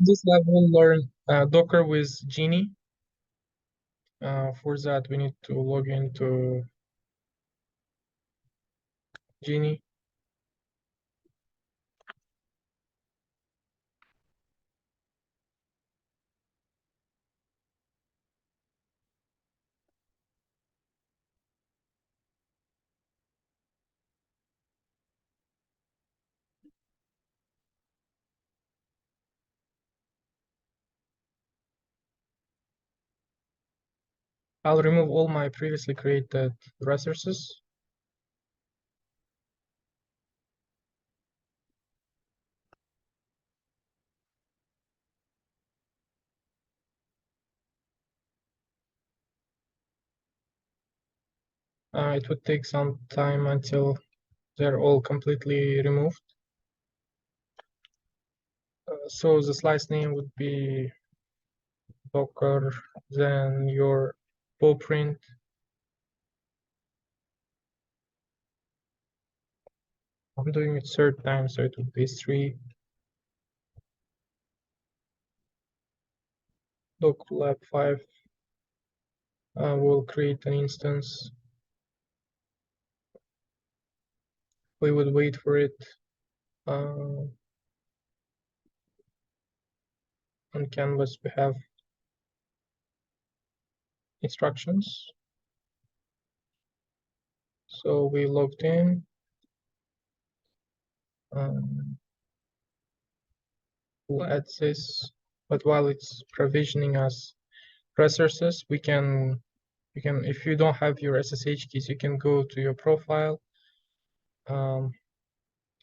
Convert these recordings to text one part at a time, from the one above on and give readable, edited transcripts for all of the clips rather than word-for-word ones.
This lab will learn Docker with Geni. For that, we need to log into Geni. I'll remove all my previously created resources. It would take some time until they're all completely removed. So the slice name would be Docker, then your blueprint. I'm doing it third time, so it would be 3. Docker Lab 5. We'll create an instance. We would wait for it. On Canvas, we have instructions. So we logged in. We'll add this, but while it's provisioning us resources, we can, if you don't have your SSH keys, you can go to your profile and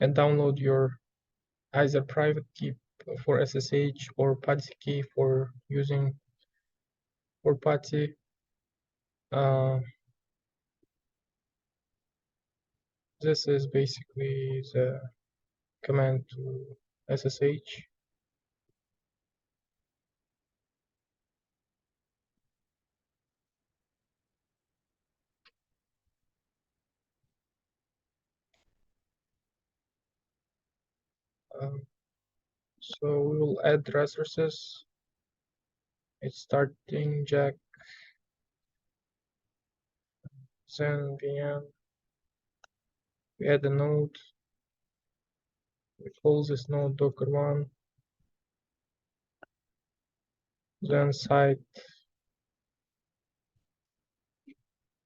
download your either private key for SSH or PATSY key for using for PATSY. This is basically the command to SSH. So we will add resources. It's starting Jack, then VM. We add a node. We call this node Docker1. Then site.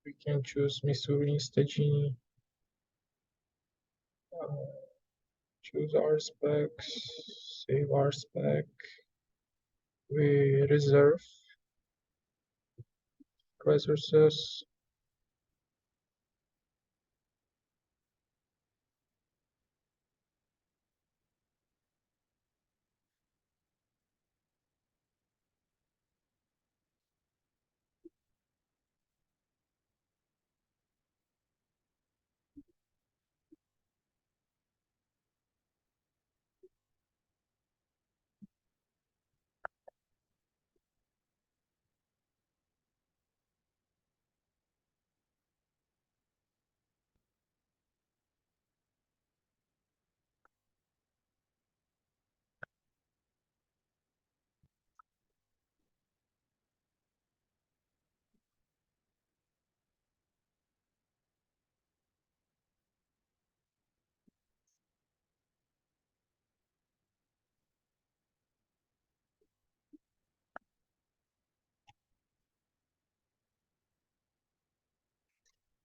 We can choose Missouri Stagini. Choose our specs. Save our spec. We reserve resources.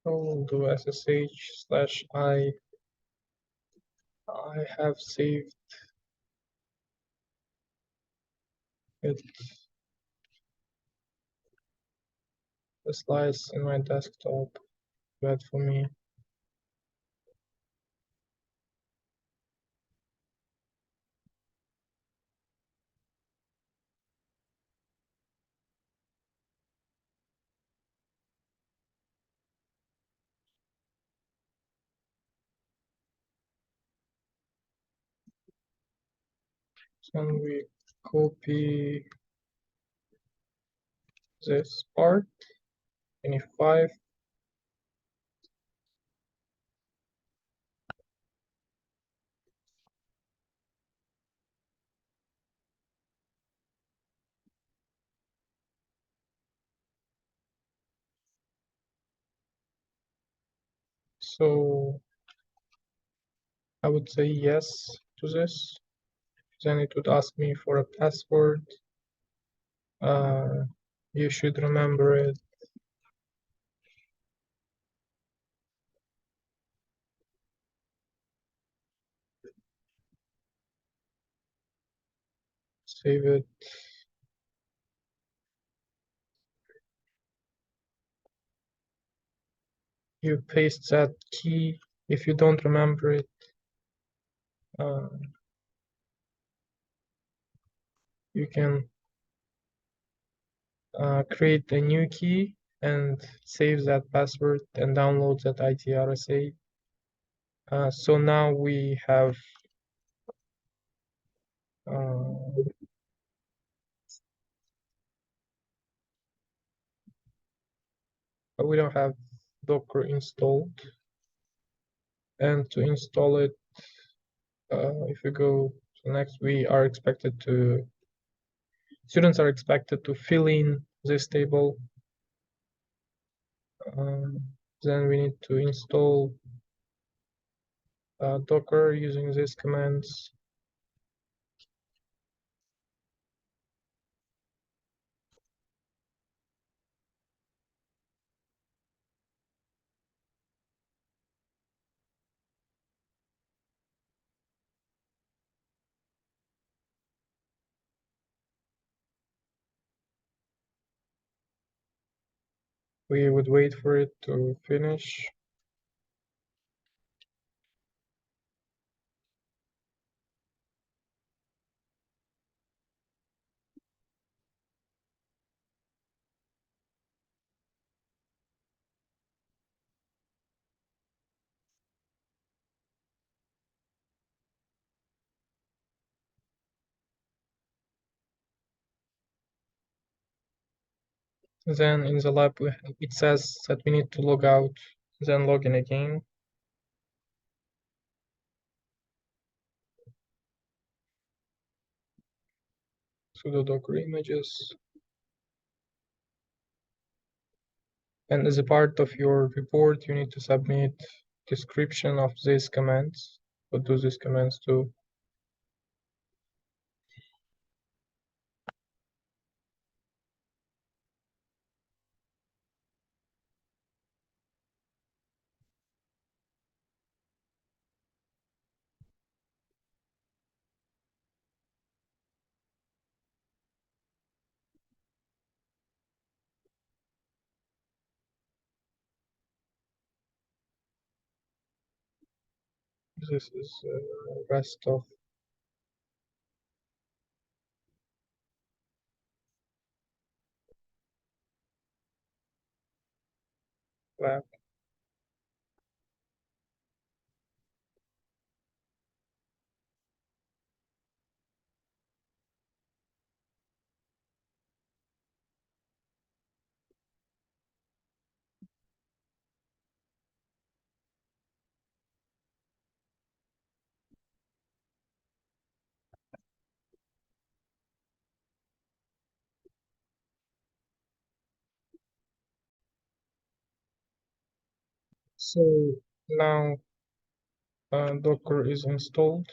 So we'll do SSH/I. I have saved it, the slides in my desktop. Bad for me. Then we copy this part, 25. So I would say yes to this. Then it would ask me for a password. You should remember it. Save it. You paste that key. If you don't remember it, you can create a new key and save that password and download that ITRSA. So now we have we don't have Docker installed, and to install it, if you go to next, students are expected to fill in this table. Then we need to install Docker using these commands. We would wait for it to finish. Then in the lab, it says that we need to log out, then log in again. Sudo docker images. And as a part of your report, you need to submit description of these commands. What do these commands do? This is rest of lab. So now Docker is installed.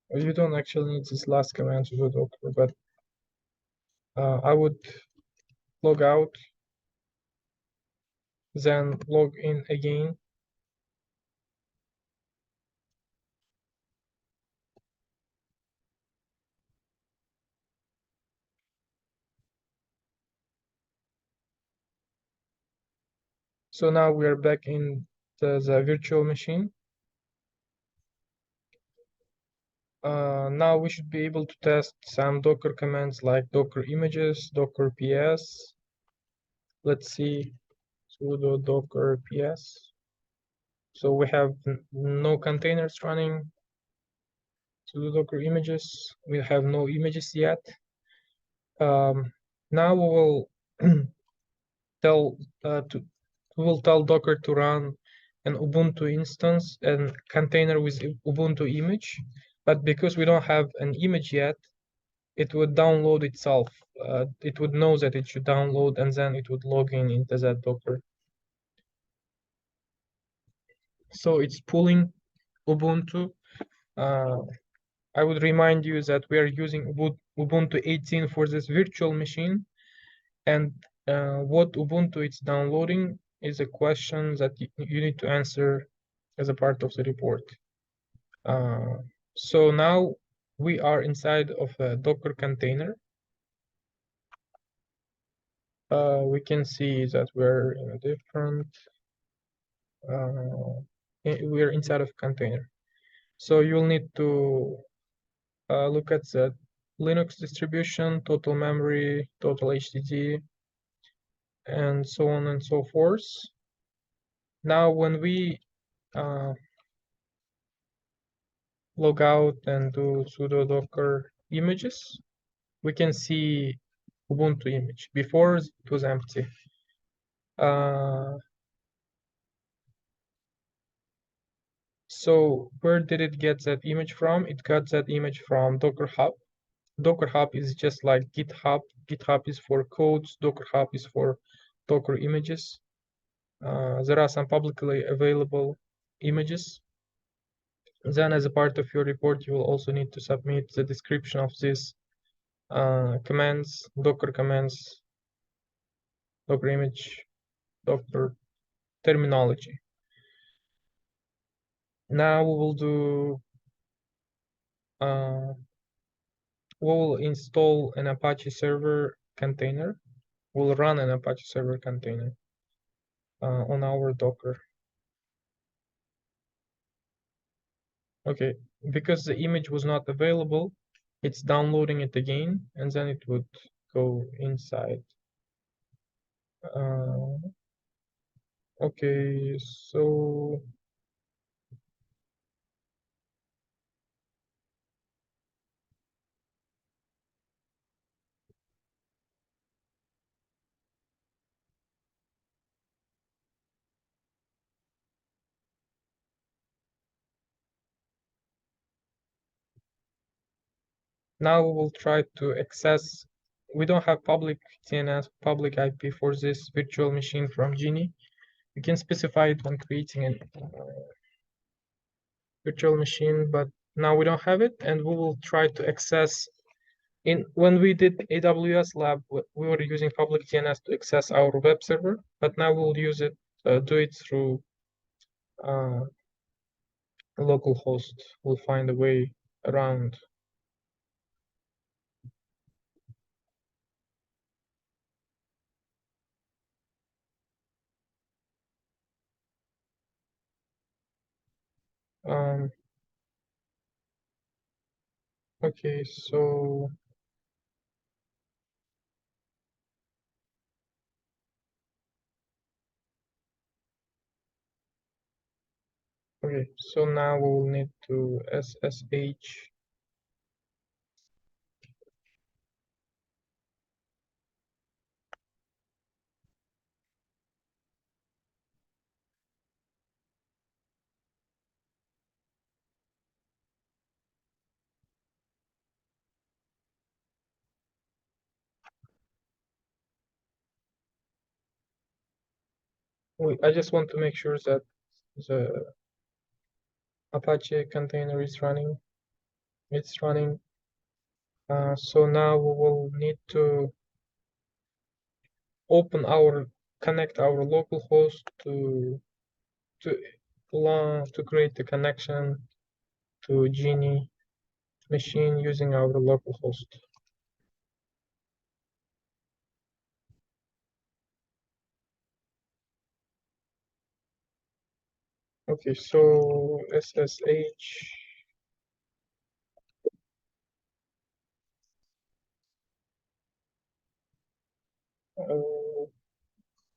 You don't actually need this last command to do Docker, but I would log out, then log in again. So now we are back in the virtual machine. Now we should be able to test some Docker commands like Docker images, Docker PS. Let's see, sudo Docker PS. So we have no containers running. Sudo Docker images, we have no images yet. Now we will tell Docker to run an Ubuntu instance and container with Ubuntu image, but because we don't have an image yet, it would download itself. It would know that it should download, and then it would log in into that Docker. So it's pulling Ubuntu. I would remind you that we are using Ubuntu 18 for this virtual machine, and what Ubuntu it's downloading is a question that you need to answer as a part of the report. So now we are inside of a Docker container. We can see that we're in a different, we're inside of container. So you'll need to look at the Linux distribution, total memory, total HDD, and so on and so forth. Now, when we log out and do sudo docker images, we can see Ubuntu image. Before it was empty. So where did it get that image from? It got that image from Docker Hub. Docker Hub is just like GitHub. GitHub is for codes. Docker Hub is for Docker images. There are some publicly available images. Then as a part of your report, you will also need to submit the description of these commands, Docker commands, Docker image, Docker terminology. Now we will do, we'll install an Apache server container. We'll run an Apache server container on our Docker. Okay, because the image was not available, it's downloading it again, and then it would go inside. Okay, so now we will try to access. We don't have public DNS, public IP for this virtual machine from Geni. You can specify it when creating a virtual machine, but now we don't have it, and we will try to access. When we did AWS Lab, we were using public DNS to access our web server, but now we'll use it, do it through localhost. We'll find a way around. Okay, so now we'll need to SSH. I just want to make sure that the Apache container is running. It's running. So now we will need to connect our local host to create the connection to Geni machine using our local host. Okay, so SSH.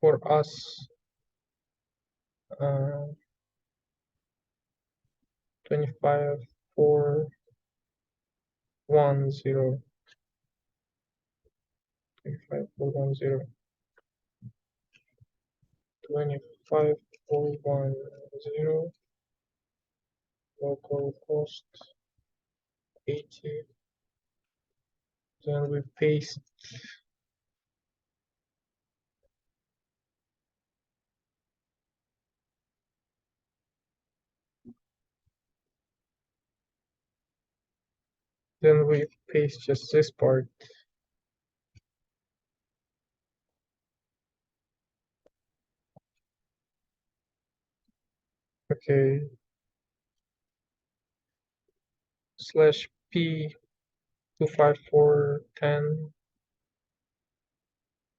For us, 25 4 1 0 25 4 1 0 25 4 1 0, localhost 80. Then we paste. Then we paste just this part. Okay. Slash p 25410.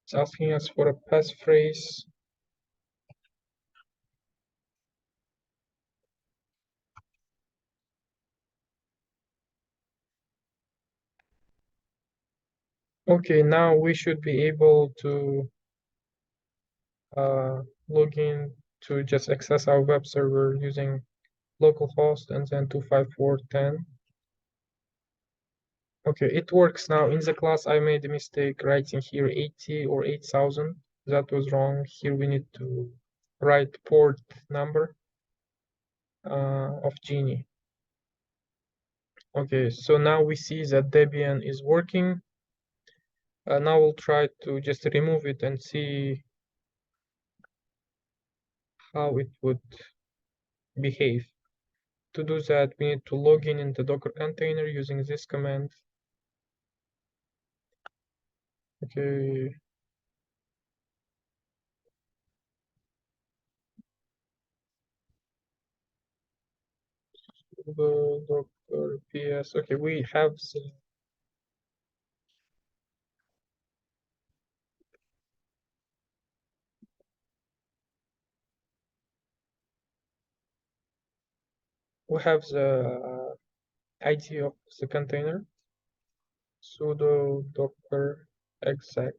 It's asking us for a passphrase. Okay, now we should be able to log in to just access our web server using localhost and then 25410. Okay, it works now. In the class, I made a mistake writing here 80 or 8000. That was wrong. Here we need to write port number of Geni. Okay, so now we see that Debian is working. Now we'll try to just remove it and see how it would behave. To do that, we need to log in the Docker container using this command. Okay. The Docker PS. Okay, we have the ID of the container. Sudo docker exec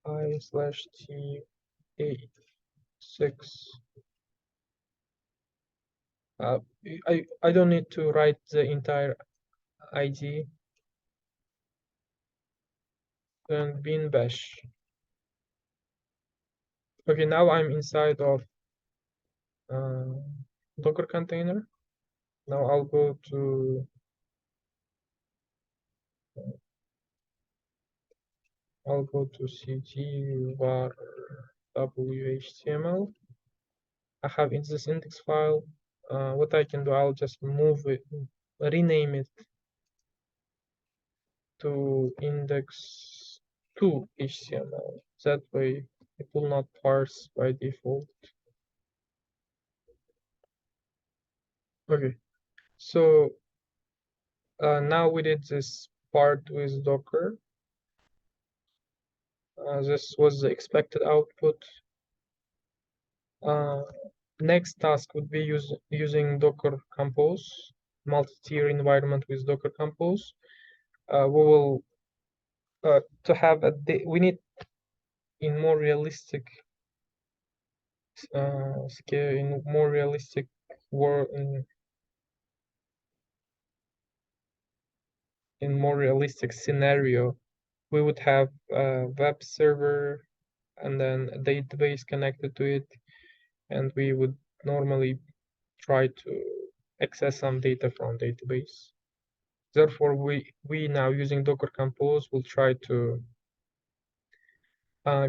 i/t86. I don't need to write the entire ID. And bin bash. Okay, now I'm inside of Docker container. Now I'll go to cd var whtml. I have in this index file. What I can do, I'll just move it, rename it to index2html. That way it will not parse by default. Okay, so now we did this part with Docker. This was the expected output. Next task would be using Docker Compose, multi-tier environment with Docker Compose. We will to have we need in more realistic scale, in more realistic world, in more realistic scenario, we would have a web server and then a database connected to it, and we would normally try to access some data from database. Therefore, we now using Docker Compose will try to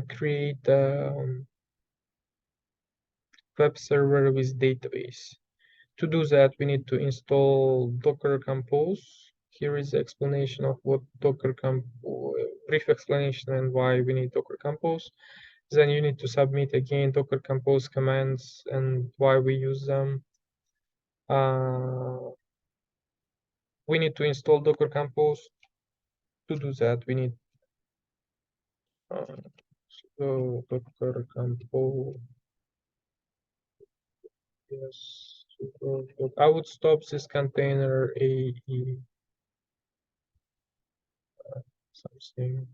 create a web server with database. To do that, we need to install Docker Compose. Here is the explanation of what Docker Compose, brief explanation and why we need Docker Compose. Then you need to submit again Docker Compose commands and why we use them. We need to install Docker Compose. To do that, we need so Docker Compose. Yes, I would stop this container AE something.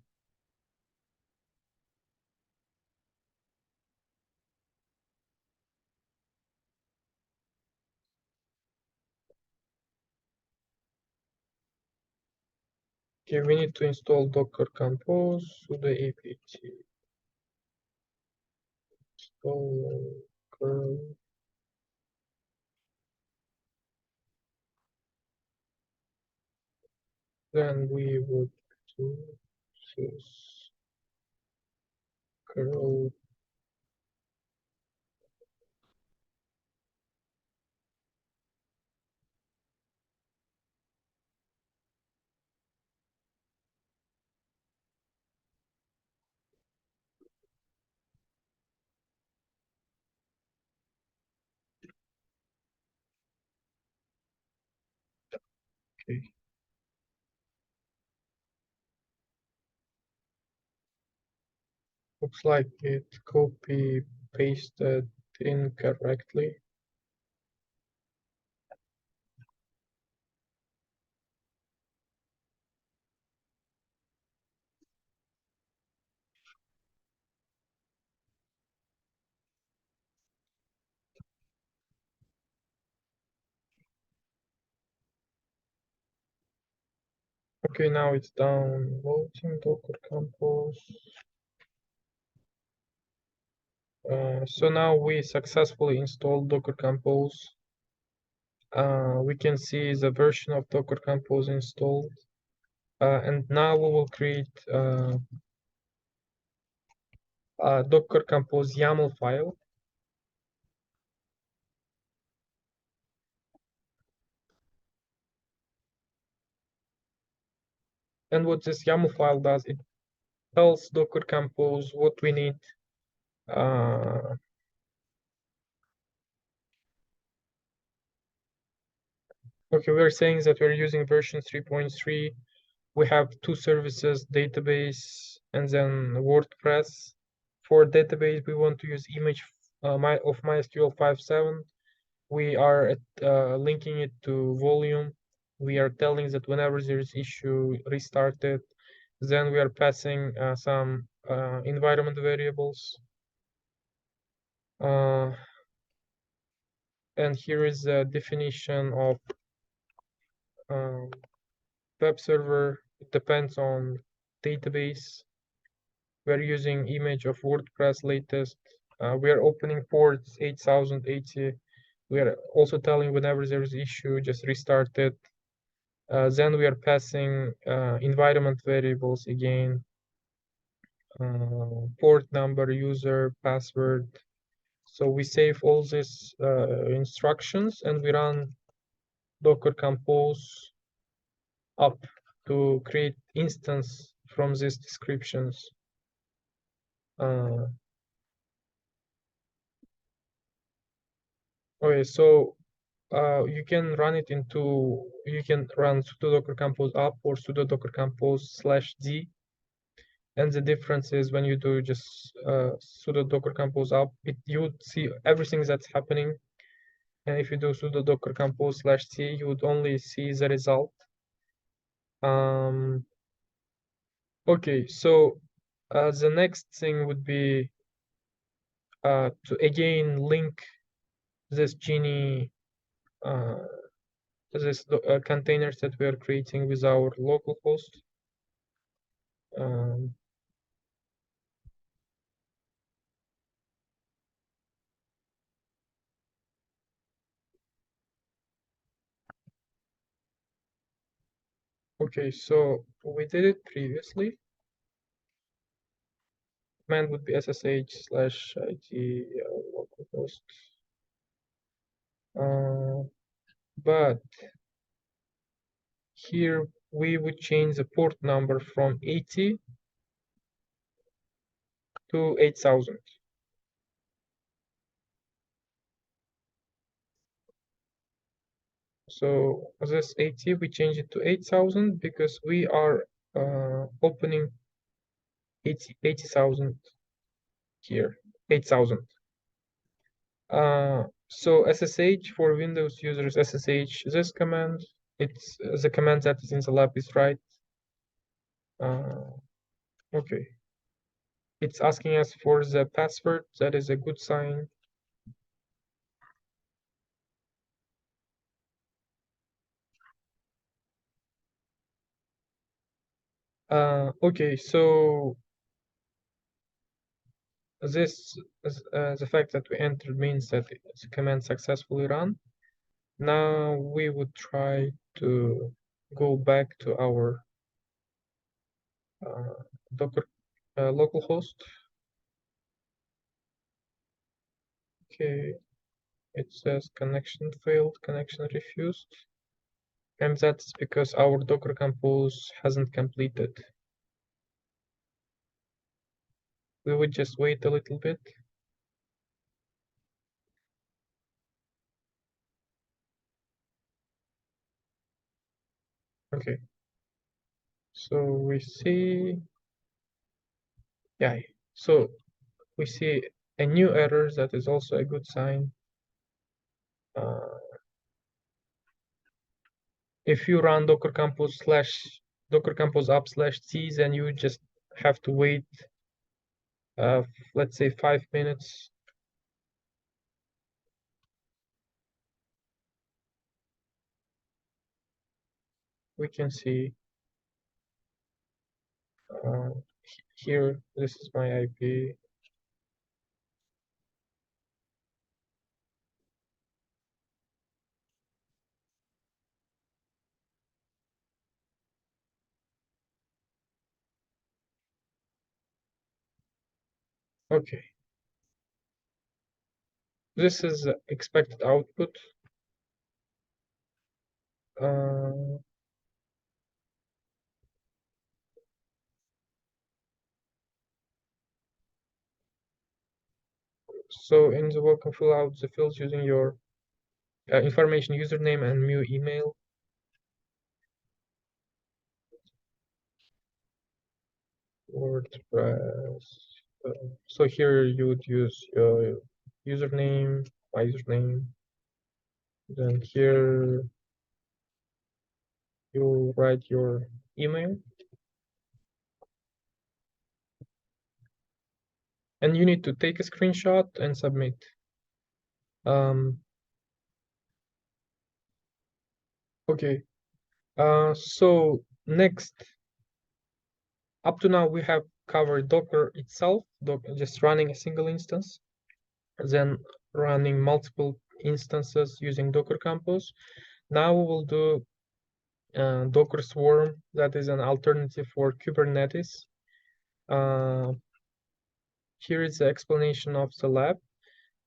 Okay, we need to install Docker Compose sudo apt Docker. Then we would do this curl. Okay. Looks like it copy pasted incorrectly. Okay, now it's downloading Docker Compose. So now we successfully installed Docker Compose. We can see the version of Docker Compose installed. And now we will create a Docker Compose YAML file. And what this YAML file does, it tells Docker Compose what we need. Okay, we're saying that we're using version 3.3. We have two services, database and then WordPress. For database, we want to use image of MySQL 5.7. We are linking it to volume. We are telling that whenever there is issue, restart it. Then we are passing some environment variables. And here is the definition of web server. It depends on database. We're using image of WordPress latest. We are opening ports 8080. We are also telling whenever there is issue, just restart it. Then we are passing environment variables again, port number, user, password. So we save all these instructions and we run Docker Compose up to create instance from these descriptions. Okay, so you can run it into, you can run sudo docker compose up or sudo docker compose /d. And the difference is when you do just sudo docker compose up, you would see everything that's happening. And if you do sudo docker compose /c, you would only see the result. Okay, so the next thing would be to again link this Geni this containers that we are creating with our local host. Okay, so we did it previously. Command would be ssh/it localhost. But here we would change the port number from 80 to 8000. So this 80, we change it to 8000 because we are opening 80,000 here, 8000. So SSH for Windows users, SSH, this command, it's the command that is in the lab is right. Okay. It's asking us for the password. That is a good sign. Okay, so this the fact that we entered means that the command successfully run. Now we would try to go back to our Docker localhost. Okay, it says connection failed, connection refused, and that's because our Docker compose hasn't completed. We would just wait a little bit. Okay, so we see, yeah, so we see a new error. That is also a good sign. If you run docker compose up /c, then you just have to wait, let's say 5 minutes. We can see here, this is my IP. Okay, this is the expected output. So in the welcome, fill out the fields using your information, username, and new email. WordPress. So here you would use your username, my username. Then here you write your email. And you need to take a screenshot and submit. Okay. So next, up to now we have covered Docker itself, just running a single instance, then running multiple instances using Docker Compose. Now we will do Docker Swarm, that is an alternative for Kubernetes. Here is the explanation of the lab,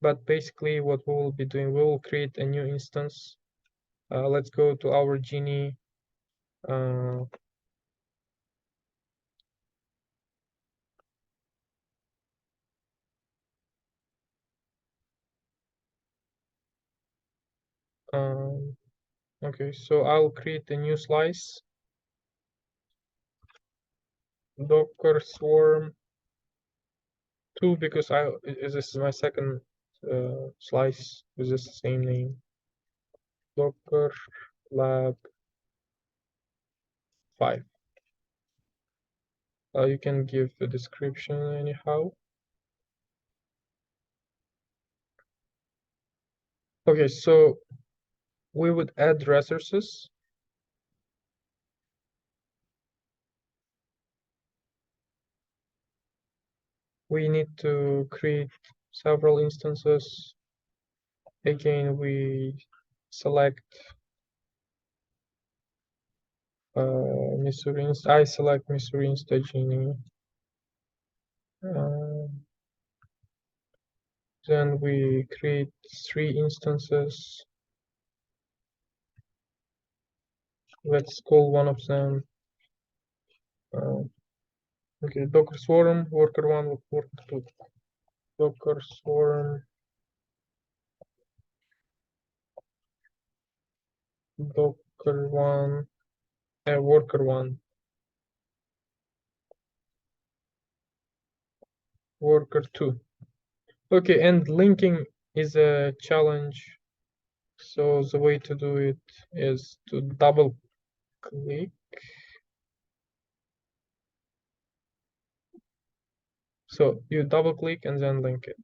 but basically what we will be doing, we will create a new instance. Let's go to our Geni okay, so I'll create a new slice, Docker Swarm 2, because this is my second slice with the same name, Docker Lab 5. You can give a description anyhow. Okay, so we would add resources. We need to create several instances. Again, we select Missouri. I select Missouri instead Geni. Then we create 3 instances. Let's call one of them okay, Docker Swarm, worker 1, worker 2. Docker Swarm, Docker 1, worker 1, worker 2. Okay, and linking is a challenge. So the way to do it is to double click. So you double click and then link it.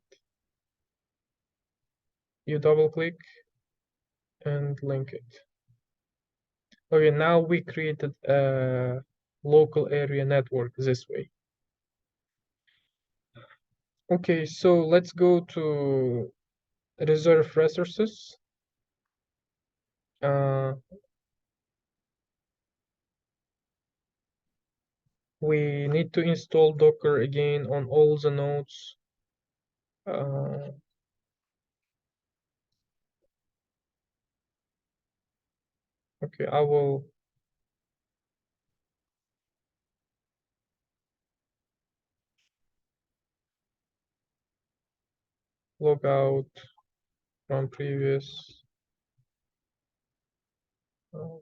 You double click and link it. Okay, now we created a local area network this way. Okay, so let's go to reserve resources. Uh, we need to install Docker again on all the nodes. Uh, okay, I will log out from previous. Uh,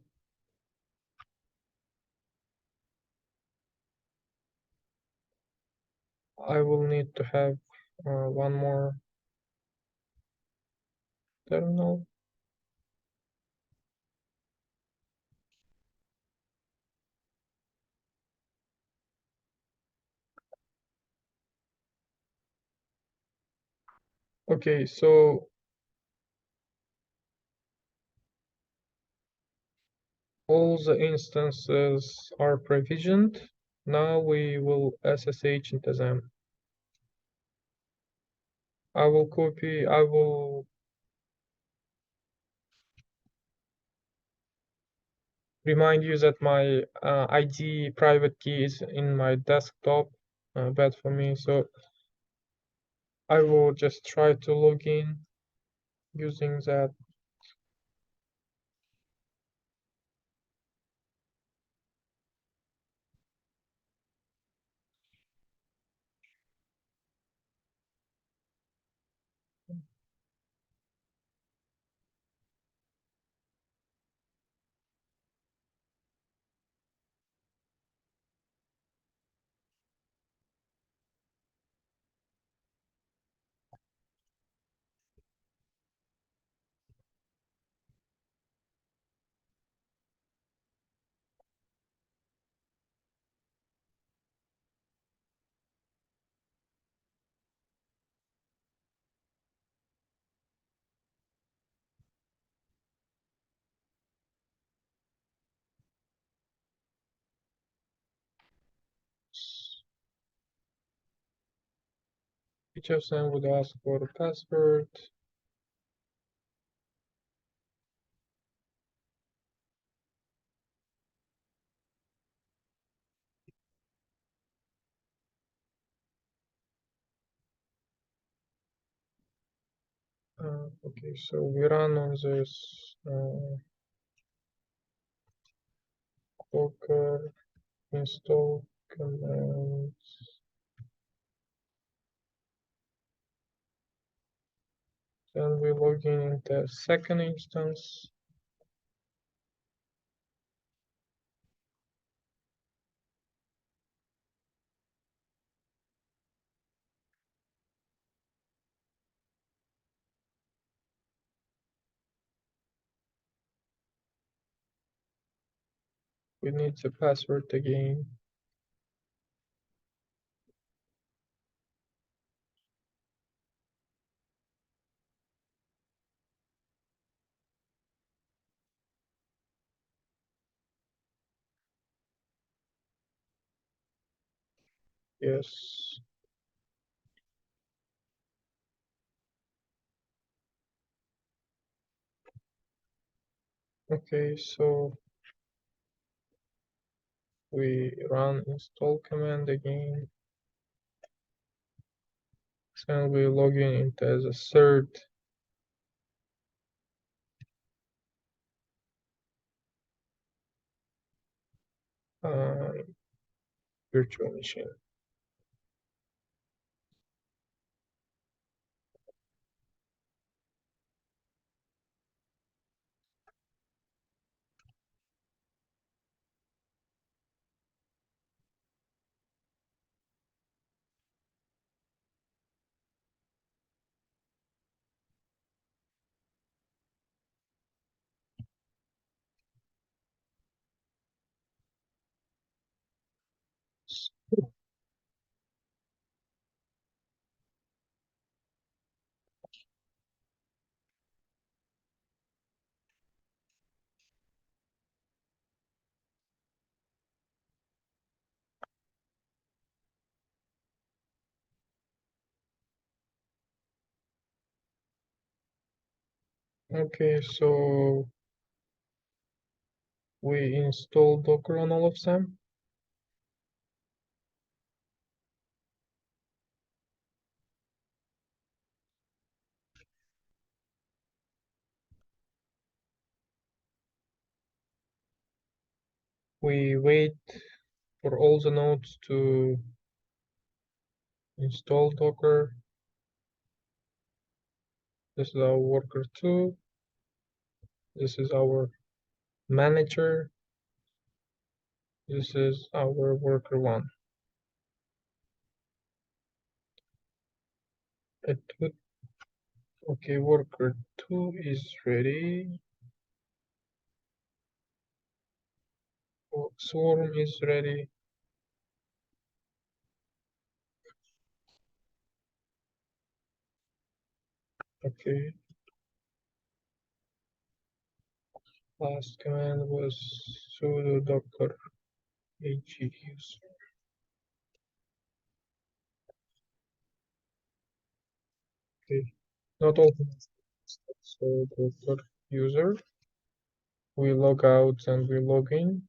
I will need to have one more terminal. Okay, so all the instances are provisioned. Now we will SSH into them. I will remind you that my ID private key is in my desktop, bad for me. So I will just try to log in using that. Each of them would ask for a password. Okay, so we run on this Docker install command. Then we log in the second instance. We need the password again. Yes. Okay, so we run install command again. Then we log in into the third uh, virtual machine. Okay, so we install Docker on all of them. We wait for all the nodes to install Docker. This is our worker 2. This is our manager. This is our worker 1. It would, okay, worker 2 is ready. Swarm is ready. Okay. Last command was sudo docker ag user. Okay. Not all so docker user. We log out and we log in.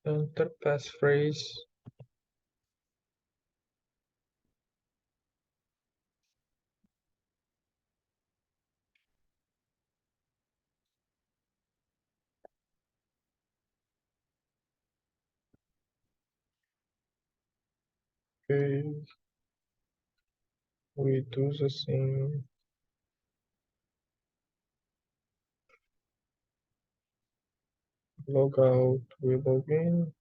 Enter passphrase. Okay. We do the same. Log out, we log in.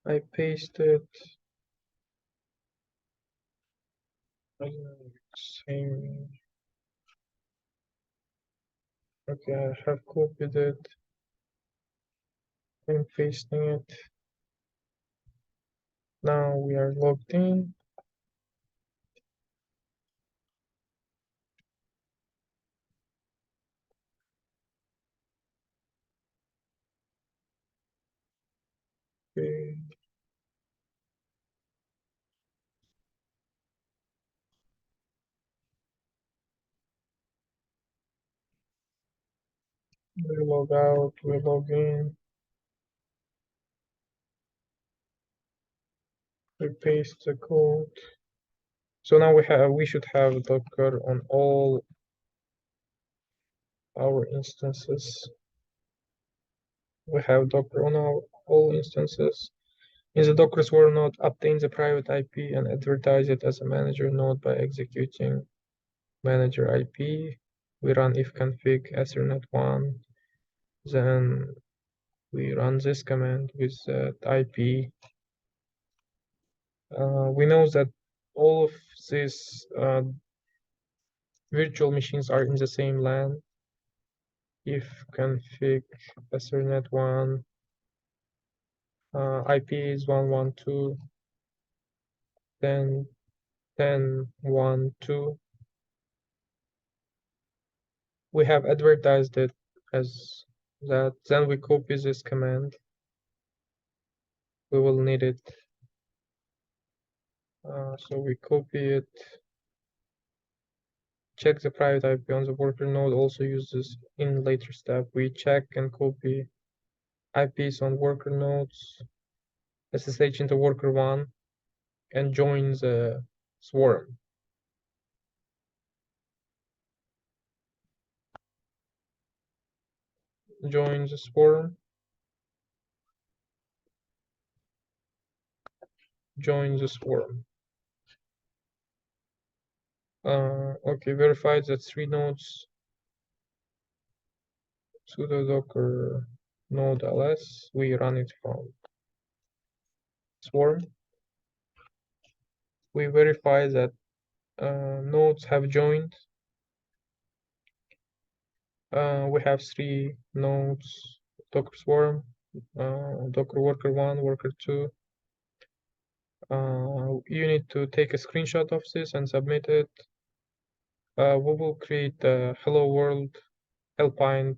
I pasted same. Okay, I have copied it. I'm pasting it. Now we are logged in. Okay. We log out, we log in. We paste the code. So now we should have Docker on all our instances. We have Docker on all instances. In the Docker swarm node, obtain the private IP and advertise it as a manager node by executing manager IP. We run ifconfig ethernet1. Then we run this command with that IP. We know that all of these virtual machines are in the same LAN. Ifconfig ethernet1 IP is 112, then 10.1.2. We have advertised it as that. Then we copy this command. We will need it. So we copy it. Check the private IP on the worker node. Also use this in later step. We check and copy IPs on worker nodes, SSH into worker 1, and join the swarm. Join the swarm. Join the swarm. Okay, verified that 3 nodes sudo docker node ls. We run it from swarm. We verify that nodes have joined. We have 3 nodes: Docker Swarm, Docker Worker 1, Worker 2. You need to take a screenshot of this and submit it. We will create a hello world Alpine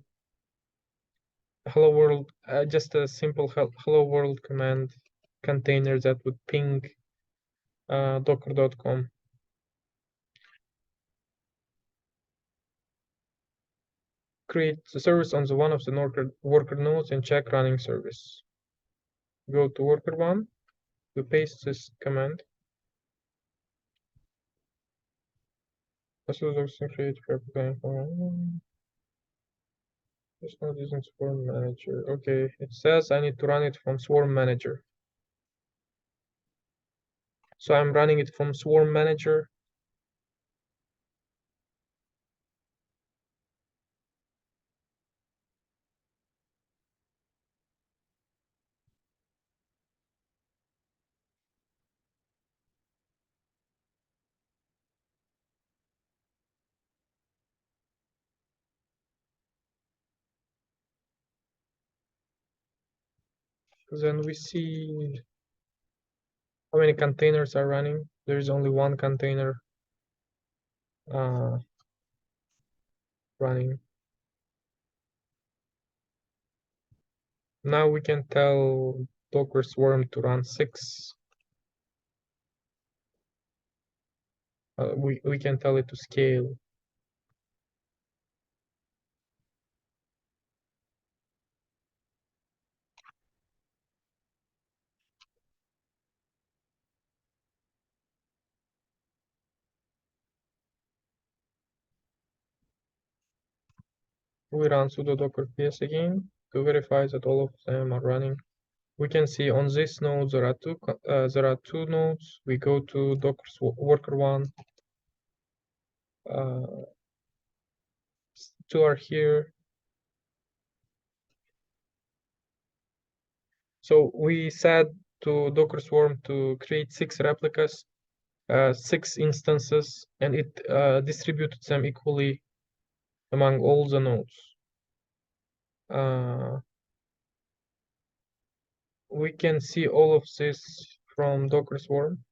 hello world, just a simple hello world command container that would ping docker.com. Create the service on the one of the worker nodes and check running service. Go to worker 1, we paste this command. This is also create pipeline. It's not using Swarm Manager. Okay, it says I need to run it from Swarm Manager. So I'm running it from Swarm Manager. Then we see how many containers are running. There is only one container running. Now we can tell Docker Swarm to run 6. We can tell it to scale. We run sudo docker ps again to verify that all of them are running. We can see on this node there are two nodes. We go to Docker worker 1. 2 are here. So we said to Docker Swarm to create 6 replicas, 6 instances, and it distributed them equally among all the nodes. We can see all of this from Docker Swarm.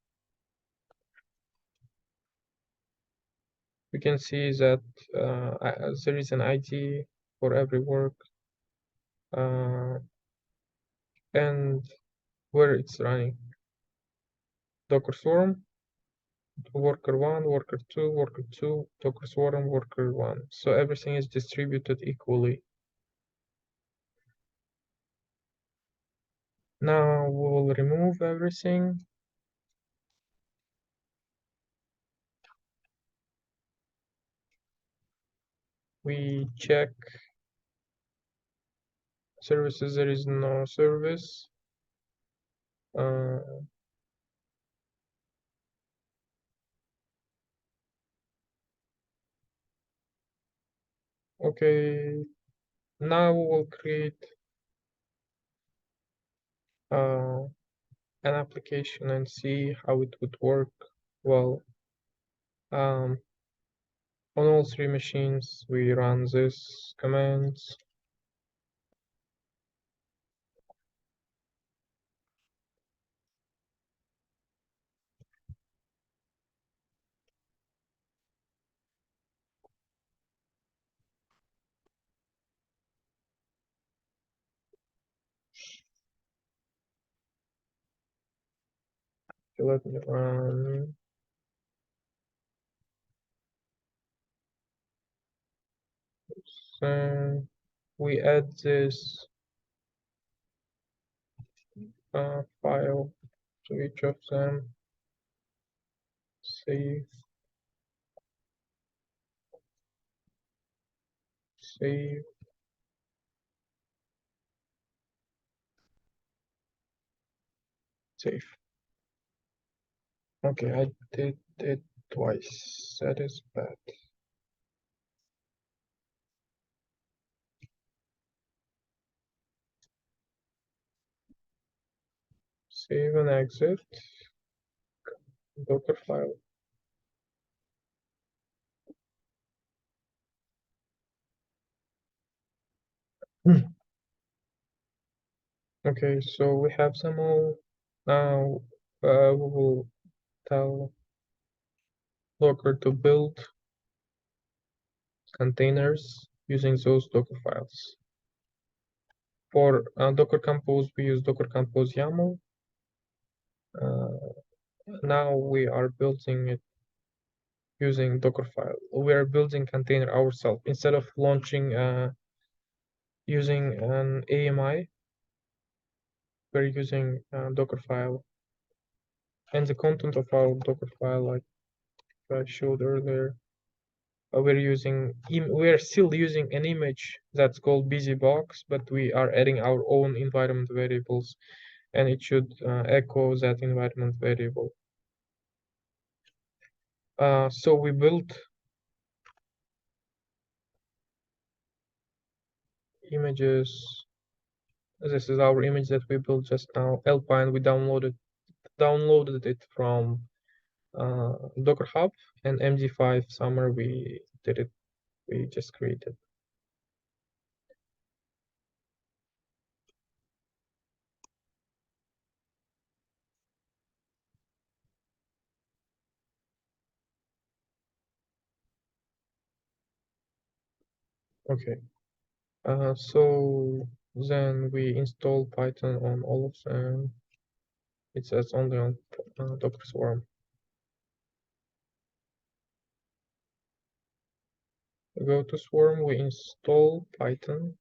We can see that there is an ID for every work and where it's running. Docker Swarm, worker 1, worker 2, worker 2, Docker Swarm, worker 1. So everything is distributed equally. Now we will remove everything. We check services, there is no service. Okay, now we will create an application and see how it would work. Well, on all 3 machines, we run this commands. Okay, let me run. So we add this file to each of them. Save, save, save. Okay, I did it twice. That is bad. Save and exit. Docker file. Okay, so we have some more. Now we will tell Docker to build containers using those Docker files. For Docker Compose, we use Docker Compose YAML. Now we are building it using Docker file. We are building container ourselves instead of launching using an AMI. We're using Docker file, and the content of our Docker file, like I showed earlier, we're still using an image that's called busybox, but we are adding our own environment variables, and it should echo that environment variable. So we built images. This is our image that we built just now, Alpine. We downloaded it from Docker Hub, and MD5 Summer we just created. Okay. So then we install Python on all of them. It says only on Docker Swarm. We go to Swarm, we install Python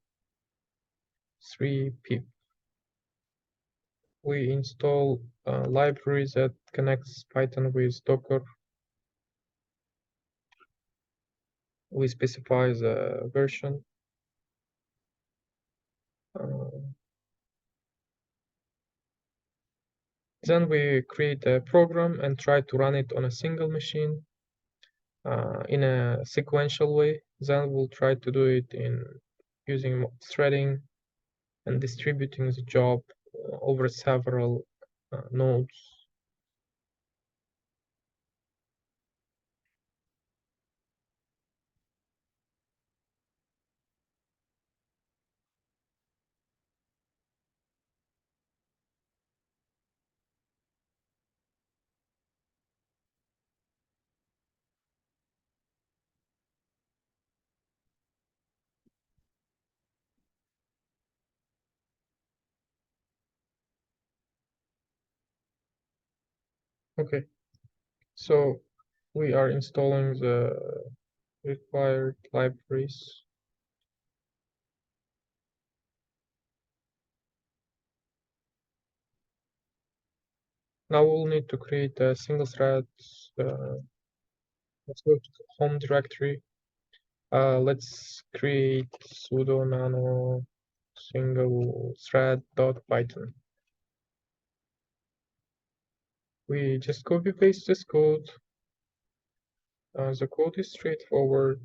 3 pip. We install libraries that connects Python with Docker. We specify the version. Then we create a program and try to run it on a single machine in a sequential way. Then we'll try to do it in using threading and distributing the job over several nodes. Okay, so we are installing the required libraries. Now we'll need to create a single thread. Let's go to the home directory. Let's create sudo nano single thread dot python. We just copy paste this code. The code is straightforward.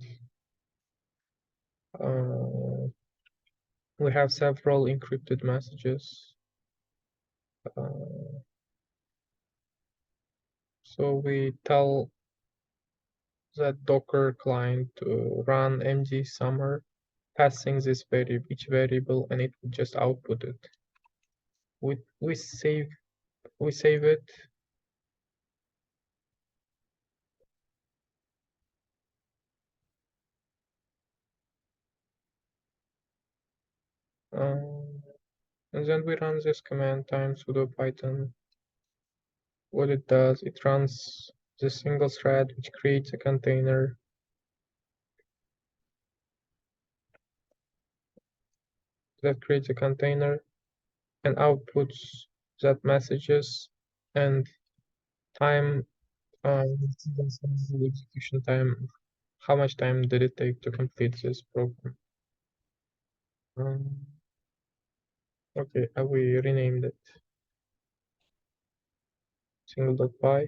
We have several encrypted messages. So we tell that Docker client to run md summer, passing this each variable, and it will just output it. We save it. And then we run this command times sudo python. What it does, it runs the single thread, which creates a container. That creates a container and outputs that messages and time, execution time. How much time did it take to complete this program? Okay, we renamed it single.py.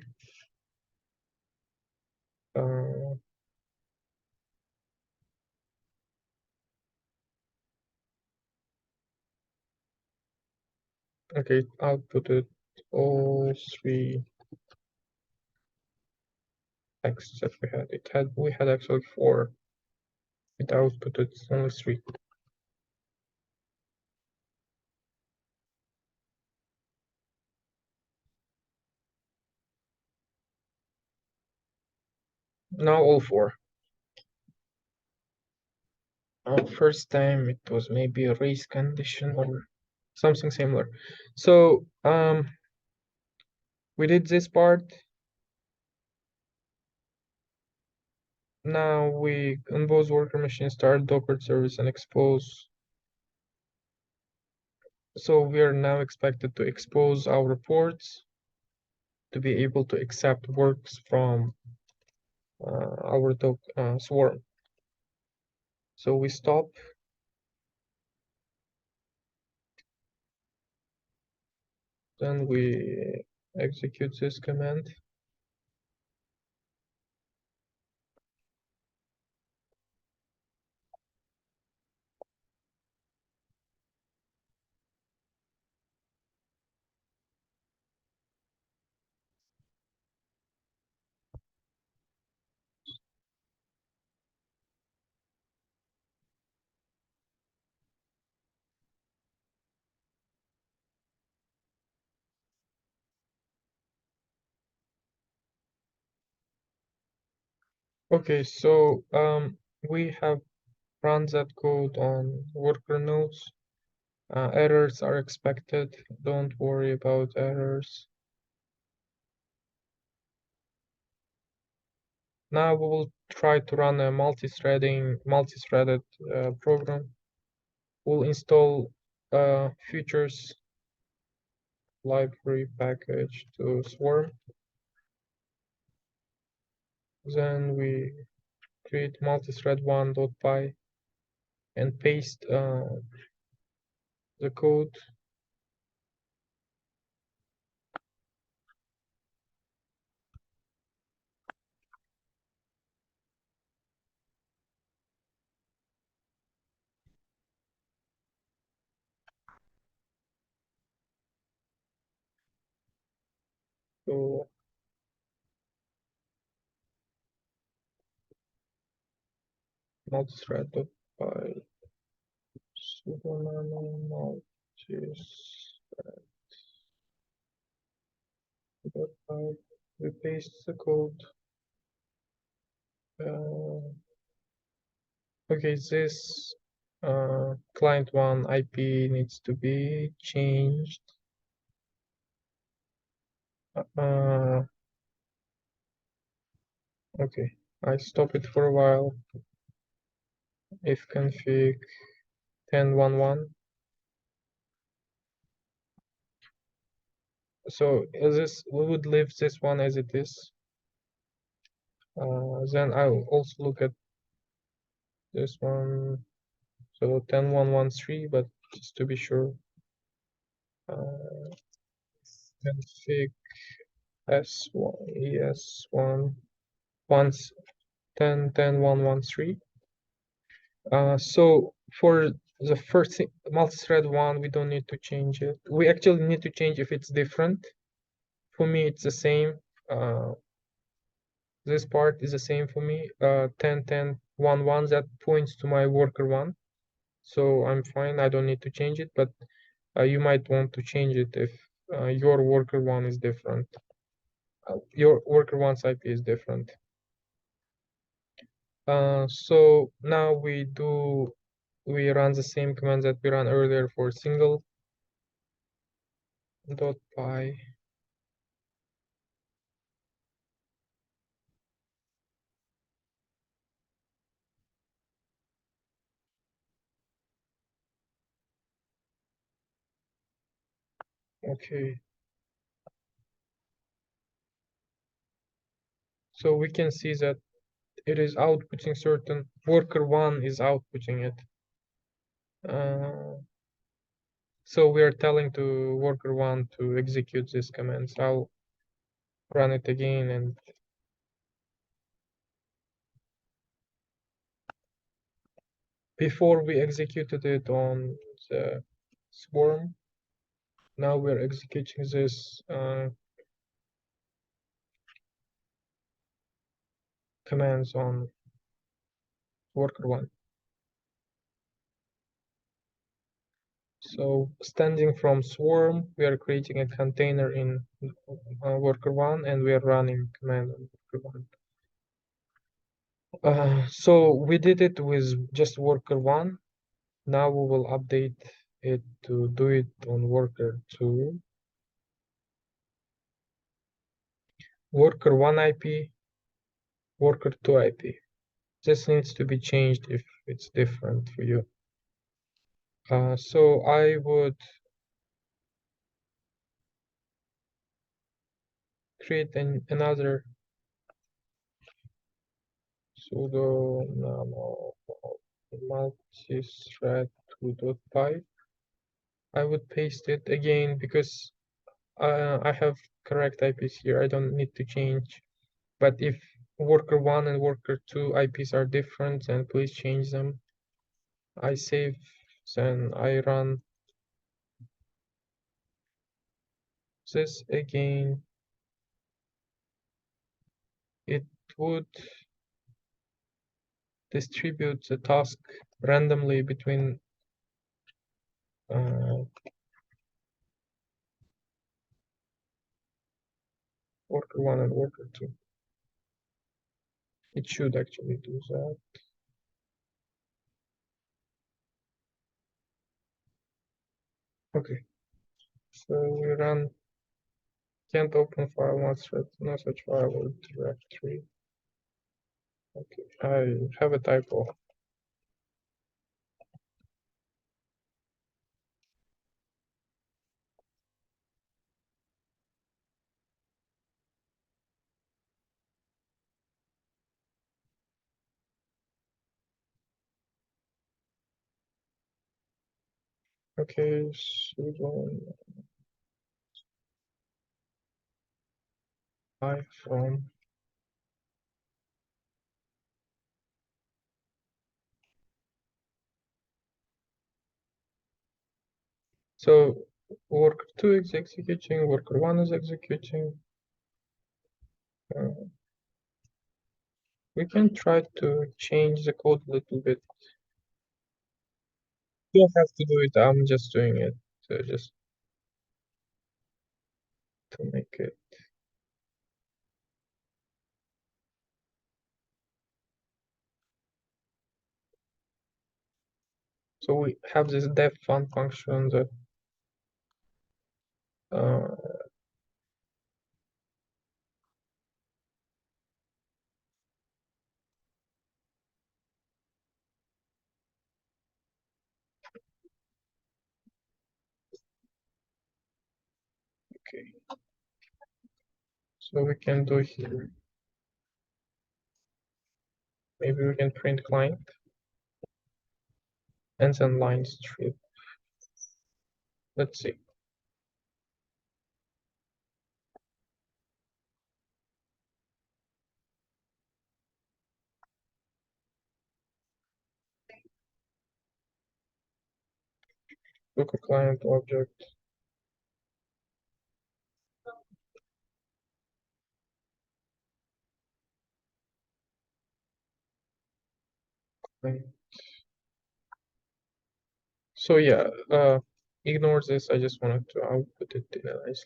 Okay, output it all three texts that we had. We had actually four. With output, it's only three. Now all four. First time it was maybe a race condition or something similar. So we did this part. Now we on both worker machines start Docker service and expose. So we are now expected to expose our reports to be able to accept works from our swarm. So we stop. Then we execute this command. Okay, so we have run that code on worker nodes. Errors are expected. Don't worry about errors. Now we will try to run a multi-threaded program. We'll install features library package to Swarm. Then we create multi-thread 1.py and paste the code. So multi-thread.py sudo nano multi-thread.py. We paste the code. Okay, this client one IP needs to be changed. Okay, I stop it for a while. If config 10.11. So this we would leave this one as it is. Then I'll also look at this one. So 10.1.13, but just to be sure. Config S1 ES1 once 10.10.1.13. So for the first multi-thread one, we don't need to change it. We actually need to change if it's different. For me, it's the same. This part is the same for me. 10.10.1.1, that points to my worker one. So I'm fine. I don't need to change it, but you might want to change it if your worker one is different. Your worker one's IP is different. So now we run the same command that we ran earlier for single dot py. Okay. So we can see that it is outputting certain worker one is outputting it. So we are telling to worker one to execute this command. So I'll run it again, and before we executed it on the swarm, Now we're executing this commands on worker one. So standing from swarm, we are creating a container in worker one, and we are running command on worker one. So we did it with just worker one. Now we will update it to do it on worker two. Worker one IP, worker two IP. This needs to be changed if it's different for you. So I would create another sudo nano multi-thread 2.py. I would paste it again because I have correct IPs here. I don't need to change. But if worker one and worker two IPs are different, then please change them. I save, then I run this again. It would distribute the task randomly between worker one and worker two. It should actually do that. Okay, so we run can't open file, not thread, no such file or directory. Okay, I have a typo. Okay, sudo iPhone. So worker two is executing, worker one is executing. We can try to change the code a little bit. You don't have to do it. I'm just doing it just to make it. So we have this def fun function that okay. So we can do here. Maybe we can print client and then line strip. Let's see. Look a client object. So yeah, ignore this. I just wanted to output it in a nice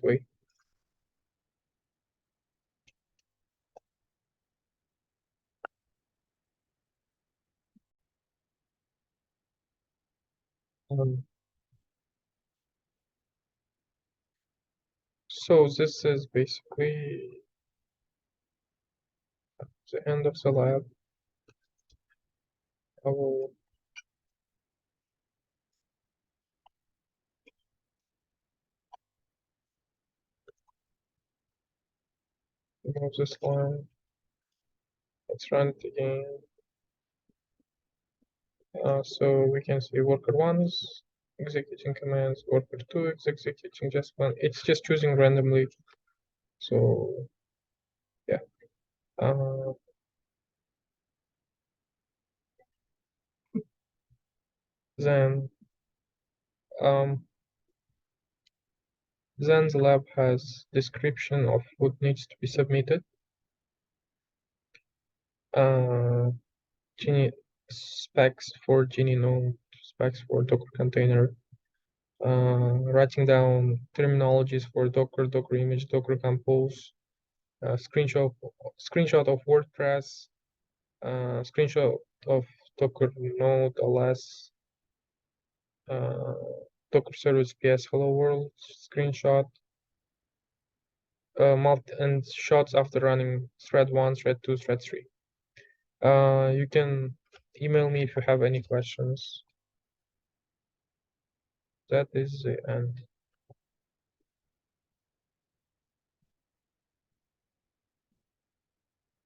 way. So this is basically the end of the lab. I will remove this line. Let's run it again. So we can see worker one is executing commands, worker two is executing just one. It's just choosing randomly. So yeah. Then Then the lab has description of what needs to be submitted. Geni specs for Geni node, specs for Docker container, writing down terminologies for Docker, Docker image, Docker compose, screenshot of WordPress, screenshot of Docker node ls, Docker service ps hello world screenshot, and shots after running thread 1, thread 2, thread 3. You can email me if you have any questions. That is the end.